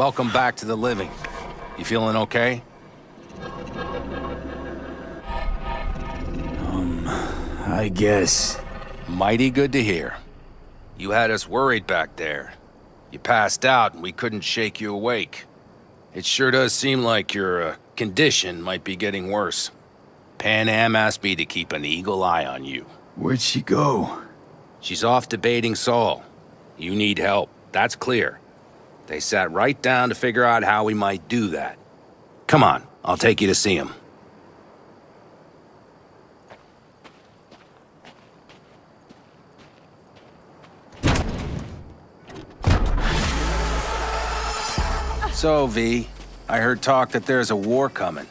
Welcome back to the living. You feeling okay? I guess. Mighty good to hear. You had us worried back there. You passed out and we couldn't shake you awake. It sure does seem like your condition might be getting worse. Panam asked me to keep an eagle eye on you. Where'd she go? She's off debating Saul. You need help, that's clear. They sat right down to figure out how we might do that. Come on, I'll take you to see him. So, V, I heard talk that there's a war coming.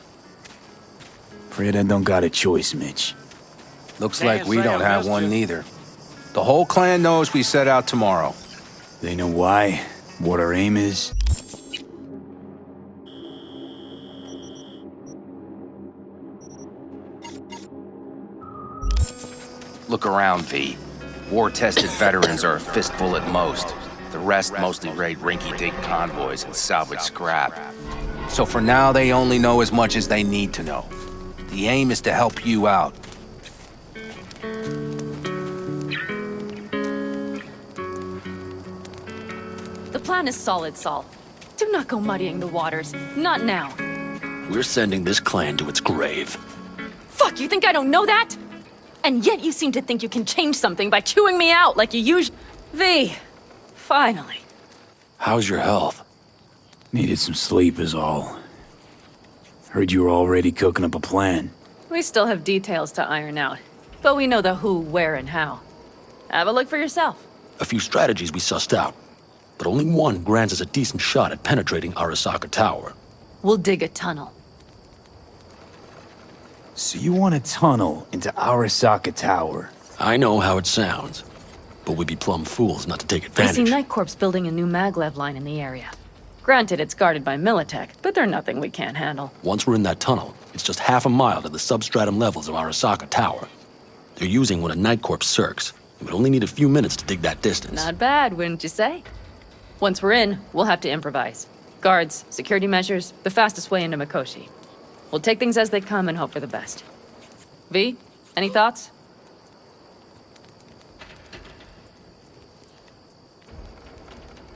Afraid I don't got a choice, Mitch. Looks like we don't have one neither. The whole clan knows we set out tomorrow. They know why, what our aim is. Look around, V. War-tested veterans are a fistful at most. The rest mostly raid rinky-dink convoys and salvage scrap. So for now, they only know as much as they need to know. The aim is to help you out. The plan is solid, Saul. Do not go muddying the waters. Not now. We're sending this clan to its grave. Fuck, you think I don't know that? And yet you seem to think you can change something by chewing me out like you usually... V, finally. How's your health? Needed some sleep is all. Heard you were already cooking up a plan. We still have details to iron out, but we know the who, where, and how. Have a look for yourself. A few strategies we sussed out, but only one grants us a decent shot at penetrating Arasaka Tower. We'll dig a tunnel. So you want a tunnel into Arasaka Tower? I know how it sounds, but we'd be plumb fools not to take I advantage. see Night Corps building a new maglev line in the area. Granted, it's guarded by Militech, but they're nothing we can't handle. Once we're in that tunnel, it's just half a mile to the substratum levels of Arasaka Tower. They're using one of Night Corps circs. It would only need a few minutes to dig that distance. Not bad, wouldn't you say? Once we're in, we'll have to improvise. Guards, security measures, the fastest way into Mikoshi. We'll take things as they come and hope for the best. V, any thoughts?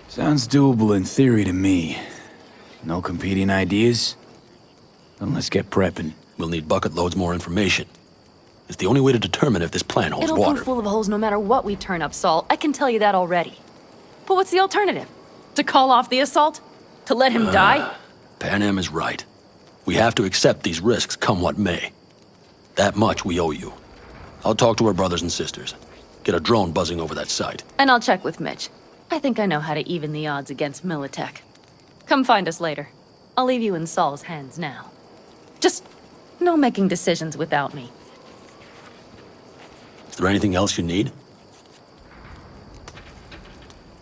Sounds doable in theory to me. No competing ideas? Then let's get prepping. We'll need bucket loads more information. It's the only way to determine if this plan holds It'll water. prove full of holes no matter what we turn up, Saul. I can tell you that already. But what's the alternative? To call off the assault? To let him die? Panam is right. We have to accept these risks come what may. That much we owe you. I'll talk to our brothers and sisters. Get a drone buzzing over that site. And I'll check with Mitch. I think I know how to even the odds against Militech. Come find us later. I'll leave you in Saul's hands now. Just no making decisions without me. Is there anything else you need?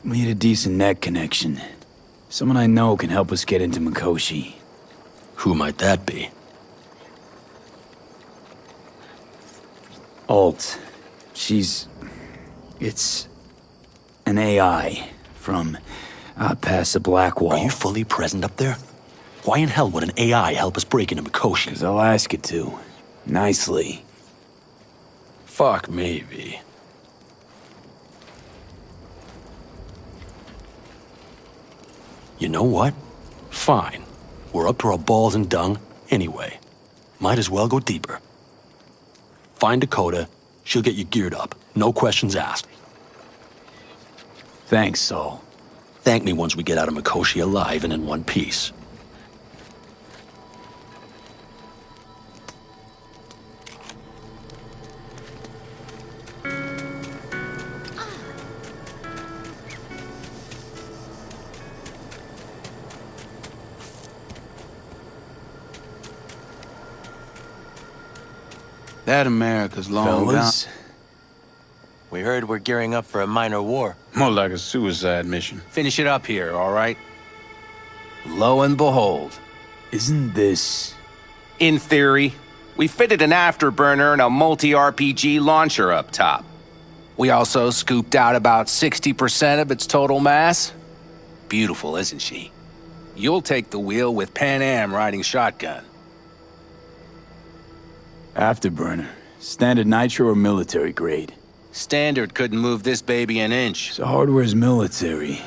Need a decent net connection. Someone I know can help us get into Mikoshi. Who might that be? Alt. It's an AI from past the Black Wall. Are you fully present up there? Why in hell would an AI help us break into Mikoshi? 'Cause I'll ask it to. Nicely. Fuck maybe. You know what? Fine. We're up to our balls in dung anyway. Might as well go deeper. Find Dakota. She'll get you geared up. No questions asked. Thanks, Saul. Thank me once we get out of Mikoshi alive and in one piece. That America's long Fellas, We heard we're gearing up for a minor war. More like a suicide mission. Finish it up here, all right? Lo and behold. isn't this... In theory, we fitted an afterburner and a multi-RPG launcher up top. We also scooped out about 60% of its total mass. Beautiful, isn't she? You'll take the wheel with Panam riding shotgun. Afterburner. Standard nitro or military grade? Standard couldn't move this baby an inch. So hardware's military.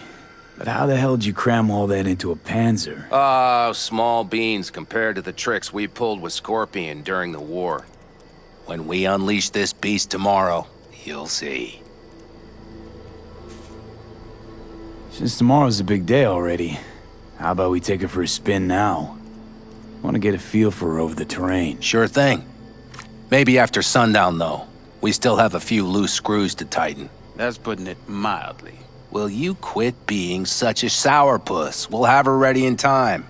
But how the hell did you cram all that into a Panzer? Oh, small beans compared to the tricks we pulled with Scorpion during the war. When we unleash this beast tomorrow, you'll see. Since tomorrow's a big day already, how about we take her for a spin now? Want to get a feel for her over the terrain. Sure thing. Maybe after sundown, though. We still have a few loose screws to tighten. That's putting it mildly. Will you quit being such a sourpuss? We'll have her ready in time.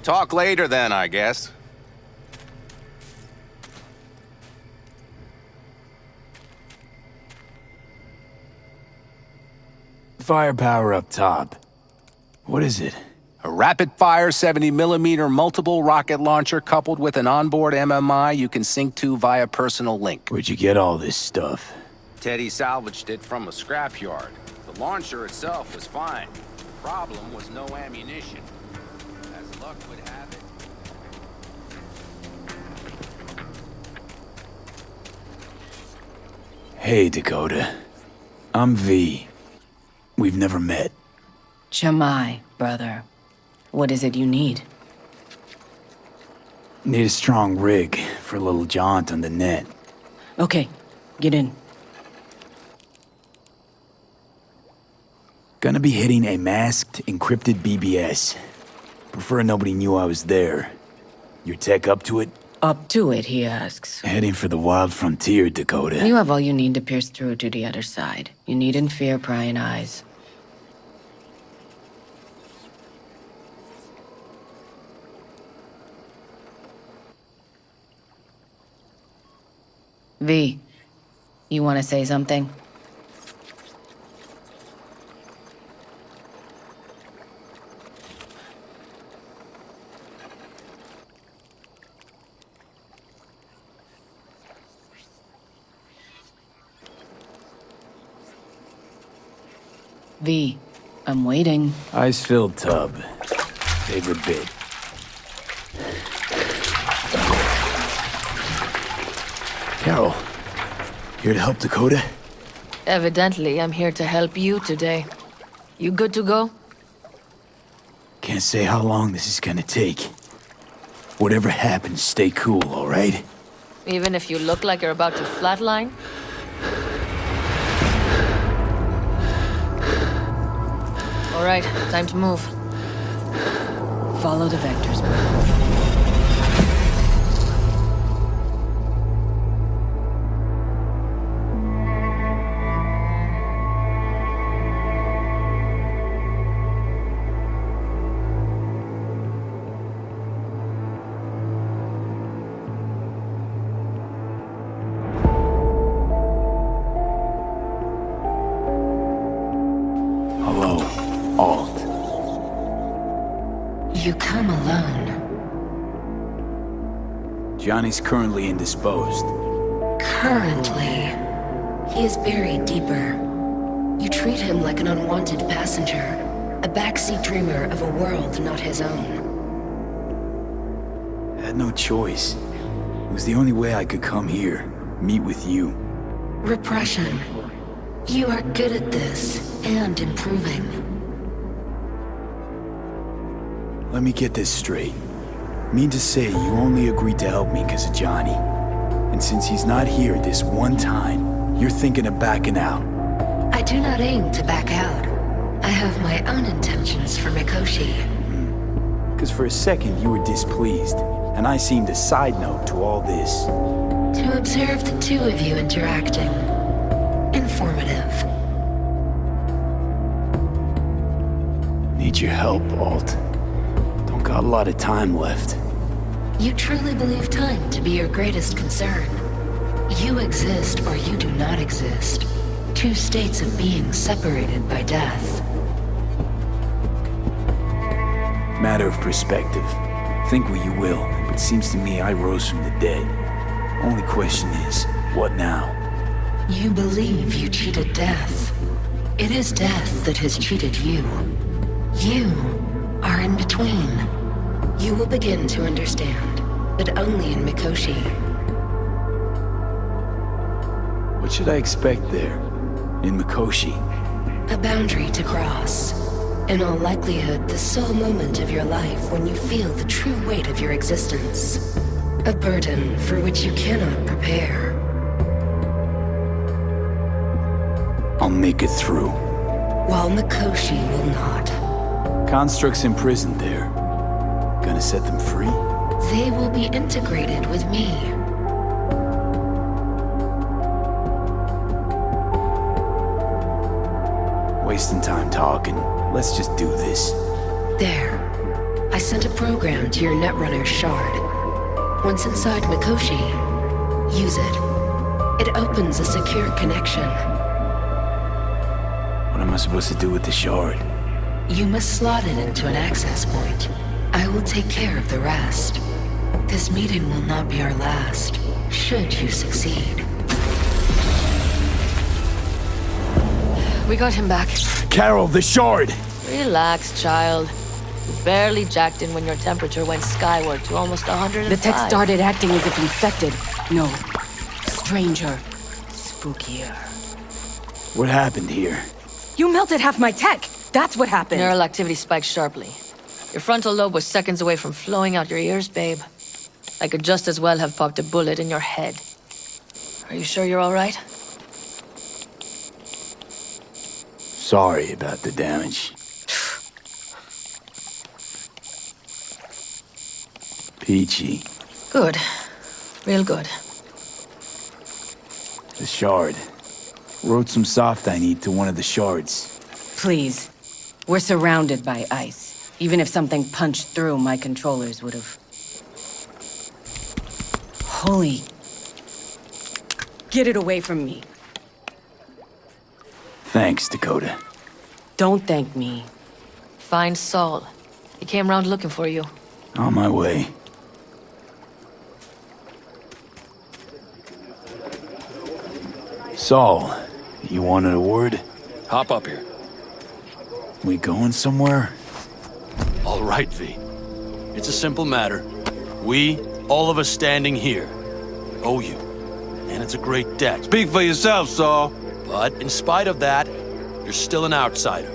Talk later then, I guess. Firepower up top. What is it? A rapid-fire 70mm multiple rocket launcher coupled with an onboard MMI you can sync to via personal link. Where'd you get all this stuff? Teddy salvaged it from a scrapyard. The launcher itself was fine. The problem was no ammunition. As luck would have it... Hey, Dakota. I'm V. We've never met. Jamai, brother. What is it you need? Need a strong rig for a little jaunt on the net. Okay, get in. Gonna be hitting a masked, encrypted BBS. Prefer nobody knew I was there. Your tech up to it? Up to it, he asks. Heading for the wild frontier, Dakota. You have all you need to pierce through to the other side. You needn't fear prying eyes. V, you want to say something? V, I'm waiting. Ice-filled tub. Favorite bit. Carol, here to help Dakota? Evidently, I'm here to help you today. You good to go? Can't say how long this is gonna take. Whatever happens, stay cool, all right? Even if you look like you're about to flatline? All right, time to move. Follow the vectors, brother. Hello, Alt. You come alone. Johnny's currently indisposed. Currently, he is buried deeper. You treat him like an unwanted passenger, a backseat dreamer of a world not his own. Had no choice. It was the only way I could come here, meet with you. Repression. You are good at this, and improving. Let me get this straight. Mean to say you only agreed to help me because of Johnny. And since he's not here this one time, you're thinking of backing out. I do not aim to back out. I have my own intentions for Mikoshi. Because for a second you were displeased, and I seemed a side note to all this. To observe the two of you interacting. Informative. Need your help, Alt. Don't got a lot of time left. You truly believe time to be your greatest concern. You exist or you do not exist. Two states of being separated by death. Matter of perspective. Think what you will, but seems to me I rose from the dead. Only question is, what now? You believe you cheated death. It is death that has cheated you. You are in between. You will begin to understand that only in Mikoshi. What should I expect there? In Mikoshi? A boundary to cross. In all likelihood, the sole moment of your life when you feel the true weight of your existence. A burden for which you cannot prepare. I'll make it through. While Mikoshi will not. Constructs imprisoned there. Gonna set them free? They will be integrated with me. Wasting time talking. Let's just do this. There. I sent a program to your Netrunner shard. Once inside Mikoshi, use it. It opens a secure connection. What am I supposed to do with the shard? You must slot it into an access point. I will take care of the rest. This meeting will not be our last, should you succeed. We got him back. Carol, the shard! Relax, child. You barely jacked in when your temperature went skyward to almost 105. The tech started acting as if infected. No. Stranger. Spookier. What happened here? You melted half my tech! That's what happened! Neural activity spiked sharply. Your frontal lobe was seconds away from flowing out your ears, babe. I could just as well have popped a bullet in your head. Are you sure you're all right? Sorry about the damage. Peachy. Good. Real good. The shard. Wrote some soft I need to one of the shards. Please. We're surrounded by ice. Even if something punched through, my controllers would have... Holy... Get it away from me. Thanks, Dakota. Don't thank me. Find Saul. He came round looking for you. On my way. Saul, you wanted a word? Hop up here. We going somewhere? All right, V. It's a simple matter. We, all of us standing here, owe you. And it's a great debt. Speak for yourself, Saul. But in spite of that, you're still an outsider.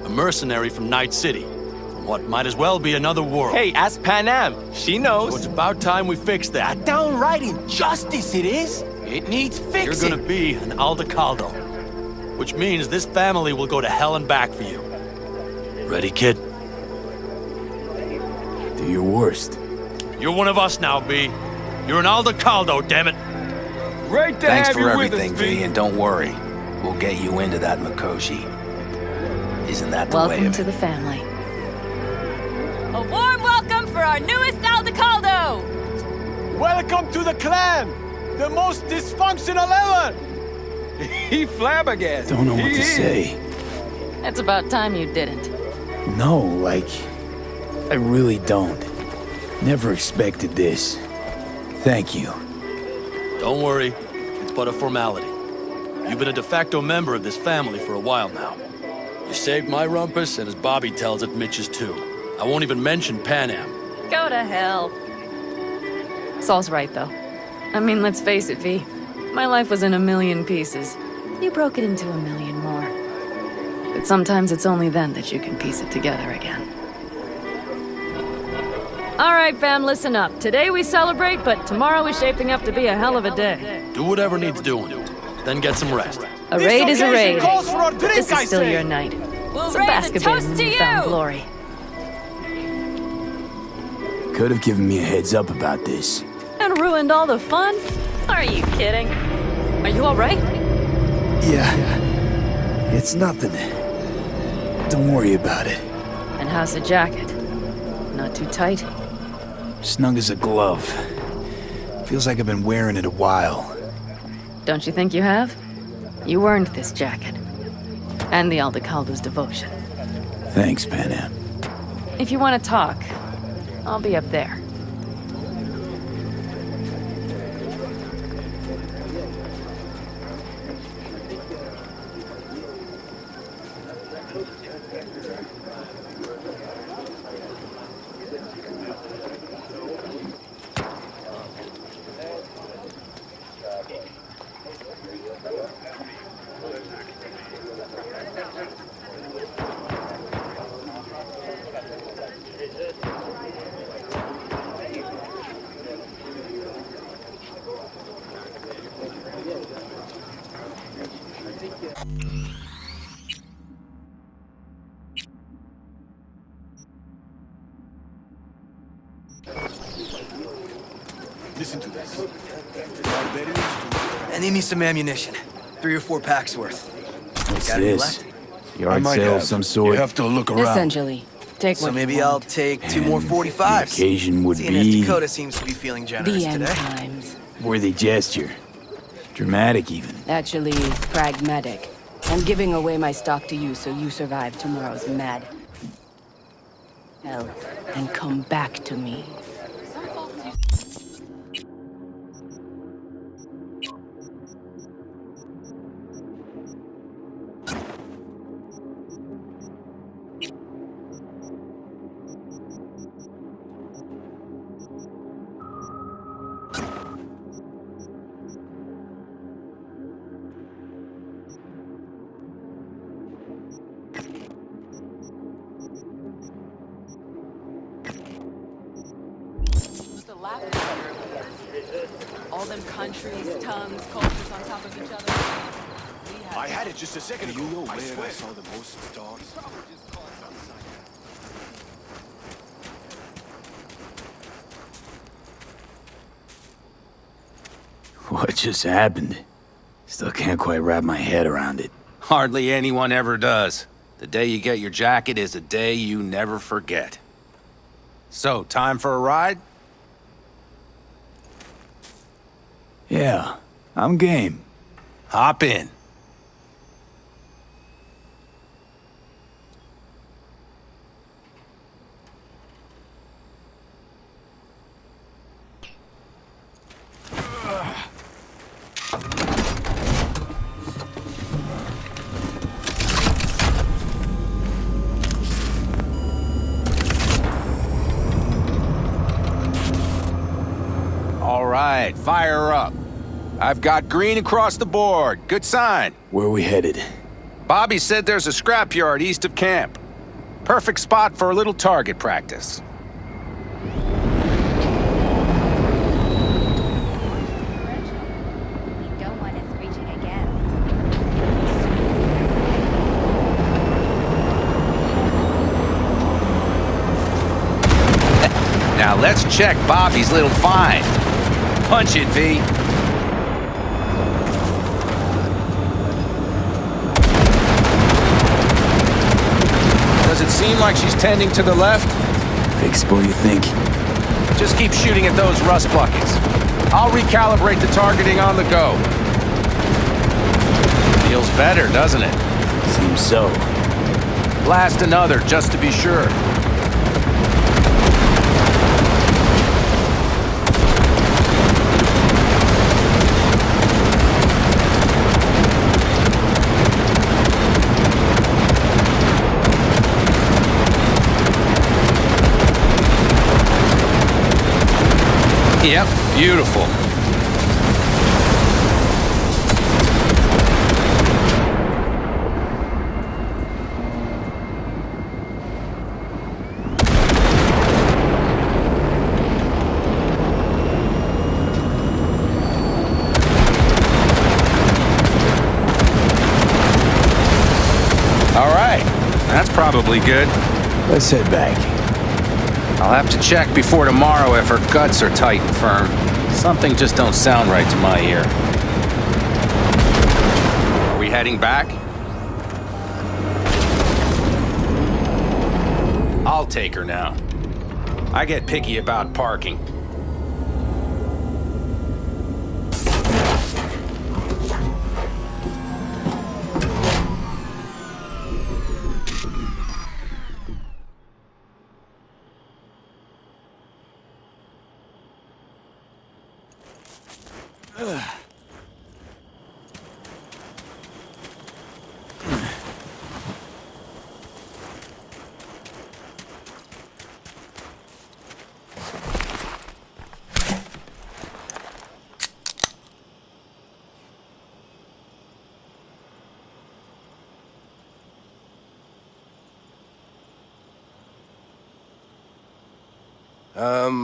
A mercenary from Night City. From what might as well be another world. Hey, ask Panam. She knows. So it's about time we fix that. Downright injustice it is. It needs fixing. You're gonna be an Aldecaldo. Which means this family will go to hell and back for you. Ready, kid? Do your worst. You're one of us now, B. You're an Aldecaldo, damn it. Great to Thanks have for you everything, with us, V, and don't worry. We'll get you into that Mikoshi. Isn't that the way Welcome of to it? the family. A warm welcome for our newest Aldecaldo! Welcome to the clan. The most dysfunctional ever. He flabbergasted. Don't know what to say. It's about time you didn't. No, like... I really don't. Never expected this. Thank you. Don't worry, it's but a formality. You've been a de facto member of this family for a while now. You saved my rumpus, and as Bobby tells it, Mitch's too. I won't even mention Panam. Go to hell. Saul's right, though. I mean, let's face it, V. My life was in a million pieces. You broke it into a million more. But sometimes it's only then that you can piece it together again. All right, fam, listen up. Today we celebrate, but tomorrow is shaping up to be a hell of a day. Do whatever needs doing, then get some rest. A raid is a raid. Calls for a drink, This I is still say. your night. We'll So raise bask a a bit toast in to newfound you! glory. Could have given me a heads up about this. And ruined all the fun? Are you kidding? Are you all right? Yeah. It's nothing. Don't worry about it. And how's the jacket? Not too tight? Snug as a glove. Feels like I've been wearing it a while. Don't you think you have? You earned this jacket. And the Aldecaldo's devotion. Thanks, Panam. If you want to talk, I'll be up there. Listen to this. I need me some ammunition. 3 or 4 packs worth. What's Got any this? left? Yard sale of some sort? You have to look around. Essentially. Take So what maybe you I'll want. take 2 more And 45s. the occasion would Seeing as be Dakota seems to be feeling generous The end today. times. worthy gesture. Dramatic even. Actually, pragmatic. I'm giving away my stock to you so you survive tomorrow's mad hell and come back to me. All them countries, tongues, cultures on top of each other. I had it just a second ago. I swear. I saw the most stars. What just happened? Still can't quite wrap my head around it. Hardly anyone ever does. The day you get your jacket is a day you never forget. So, time for a ride? Yeah, I'm game. Hop in. All right, fire up. I've got green across the board. Good sign. Where are we headed? Bobby said there's a scrapyard east of camp. Perfect spot for a little target practice. Don't want us reaching again. Now let's check Bobby's little find. Punch it, V. Does it seem like she's tending to the left? Fixable, you think? Just keep shooting at those rust buckets. I'll recalibrate the targeting on the go. Feels better, doesn't it? Seems so. Blast another, just to be sure. Yep, beautiful. All right, that's probably good. Let's head back. I'll have to check before tomorrow if her guts are tight and firm. Something just don't sound right to my ear. Are we heading back? I'll take her now. I get picky about parking.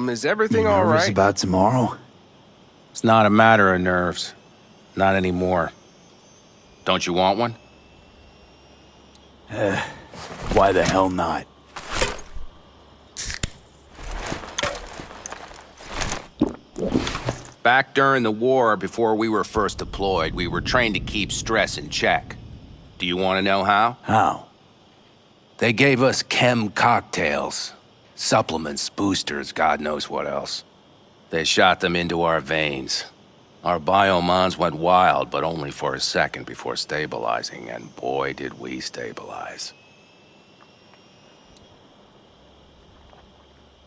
Is everything all Nervous right? about tomorrow? It's not a matter of nerves. Not anymore. Don't you want one? Why the hell not? Back during the war, before we were first deployed, we were trained to keep stress in check. Do you want to know how? How? They gave us chem cocktails. Supplements, boosters, God knows what else. They shot them into our veins. Our biomons went wild, but only for a second before stabilizing, and boy did we stabilize.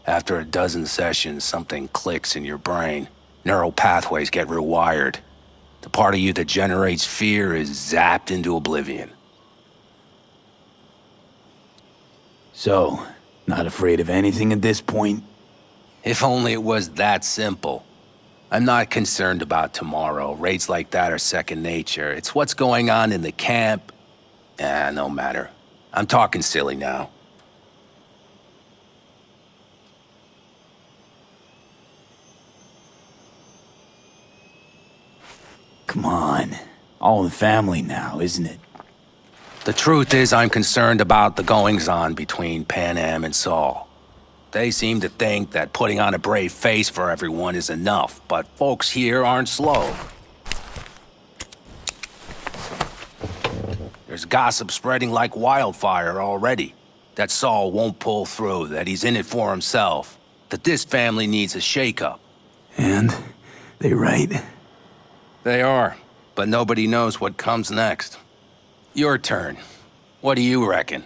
After a dozen sessions, something clicks in your brain. Neural pathways get rewired. The part of you that generates fear is zapped into oblivion. So, not afraid of anything at this point? If only it was that simple. I'm not concerned about tomorrow. Raids like that are second nature. It's what's going on in the camp. No matter. I'm talking silly now. Come on. All in the family now, isn't it? The truth is, I'm concerned about the goings-on between Panam and Saul. They seem to think that putting on a brave face for everyone is enough, but folks here aren't slow. There's gossip spreading like wildfire already. That Saul won't pull through, that he's in it for himself, that this family needs a shake-up. And? They right? They are, but nobody knows what comes next. Your turn. What do you reckon?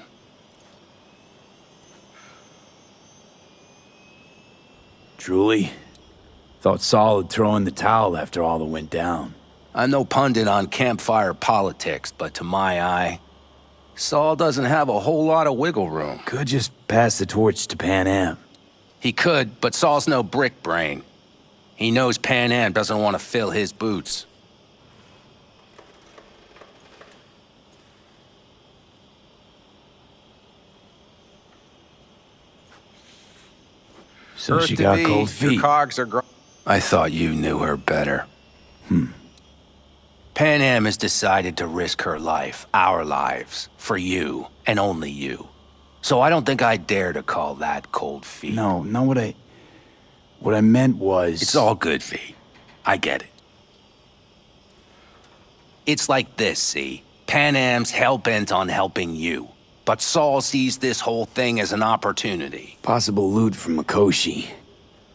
Truly? Thought Saul would throw in the towel after all that went down. I'm no pundit on campfire politics, but to my eye, Saul doesn't have a whole lot of wiggle room. Could just pass the torch to Panam. He could, but Saul's no brick brain. He knows Panam doesn't want to fill his boots. So she got cold feet. Your cogs are I thought you knew her better. Panam has decided to risk her life, our lives, for you, and only you. So I don't think I dare to call that cold feet. No, what I meant was... It's all good, V. I get it. It's like this, see? Panam's hell-bent on helping you. But Saul sees this whole thing as an opportunity. Possible loot from Mikoshi.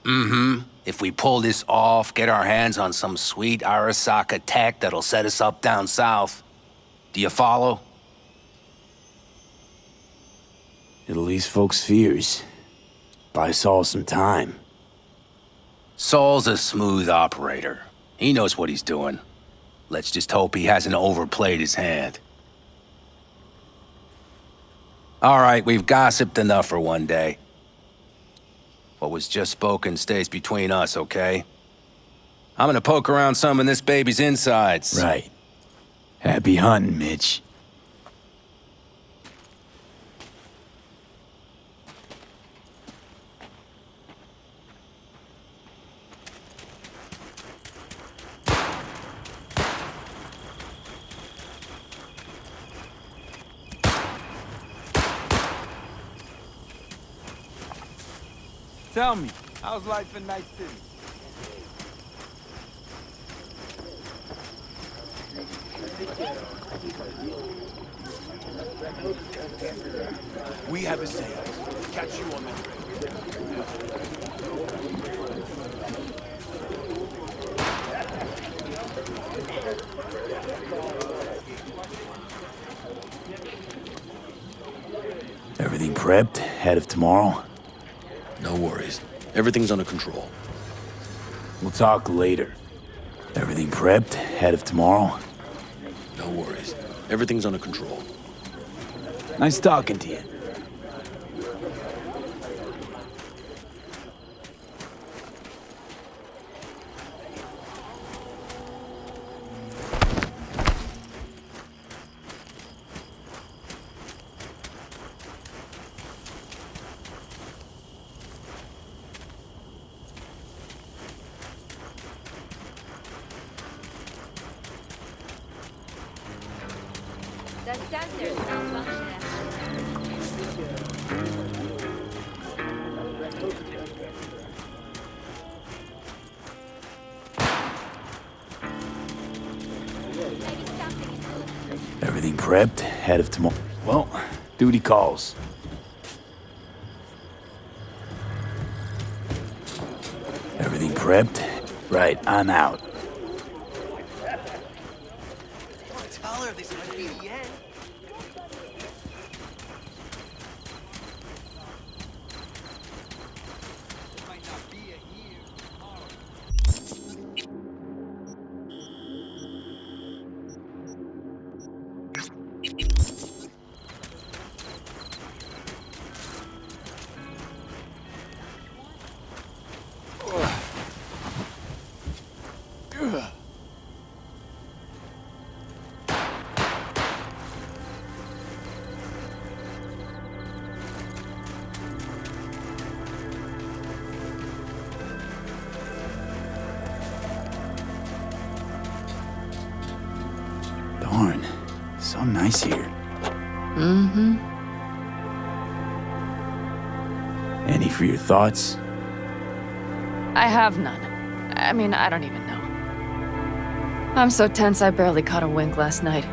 Mm-hmm. If we pull this off, get our hands on some sweet Arasaka tech that'll set us up down south. Do you follow? It'll ease folks' fears. Buy Saul some time. Saul's a smooth operator. He knows what he's doing. Let's just hope he hasn't overplayed his hand. All right, we've gossiped enough for one day. What was just spoken stays between us, okay? I'm gonna poke around some of this baby's insides. Right. Happy hunting, Mitch. Tell me, how's life in Night City? We have a sale. Catch you on the train. Everything prepped, ahead of tomorrow? No worries. Everything's under control. We'll talk later. Everything prepped, ahead of tomorrow? No worries. Everything's under control. Nice talking to you. The sensors malfunction. Everything prepped, ahead of tomorrow. Well, duty calls. Everything prepped? Right, I'm out. Darn, so nice here. Mm-hmm. Any for your thoughts? I have none. I mean, I don't even know. I'm so tense I barely caught a wink last night.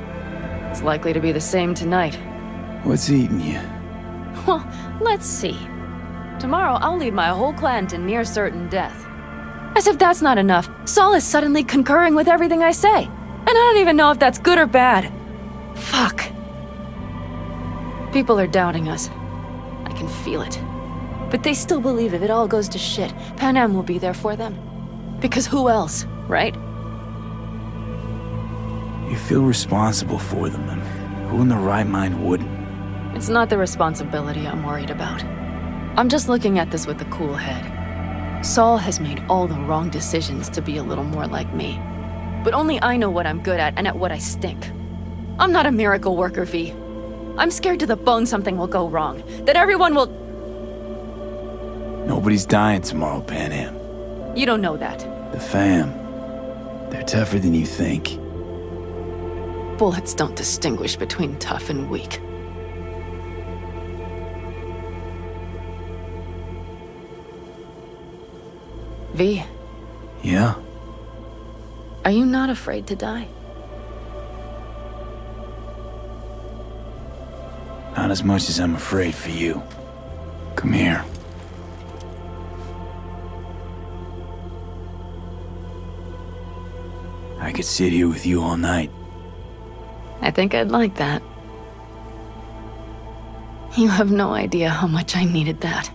It's likely to be the same tonight. What's eating you? Well, let's see. Tomorrow I'll lead my whole clan to near certain death. As if that's not enough, Saul is suddenly concurring with everything I say. And I don't even know if that's good or bad. Fuck. People are doubting us. I can feel it. But they still believe if it all goes to shit, Panam will be there for them. Because who else, right? You feel responsible for them, and who in their right mind wouldn't? It's not the responsibility I'm worried about. I'm just looking at this with a cool head. Saul has made all the wrong decisions to be a little more like me. But only I know what I'm good at and at what I stink. I'm not a miracle worker, V. I'm scared to the bone something will go wrong. That everyone will... Nobody's dying tomorrow, Panam. You don't know that. The fam. They're tougher than you think. Bullets don't distinguish between tough and weak. V, Yeah? are you not afraid to die? Not as much as I'm afraid for you. Come here. I could sit here with you all night. I think I'd like that. You have no idea how much I needed that.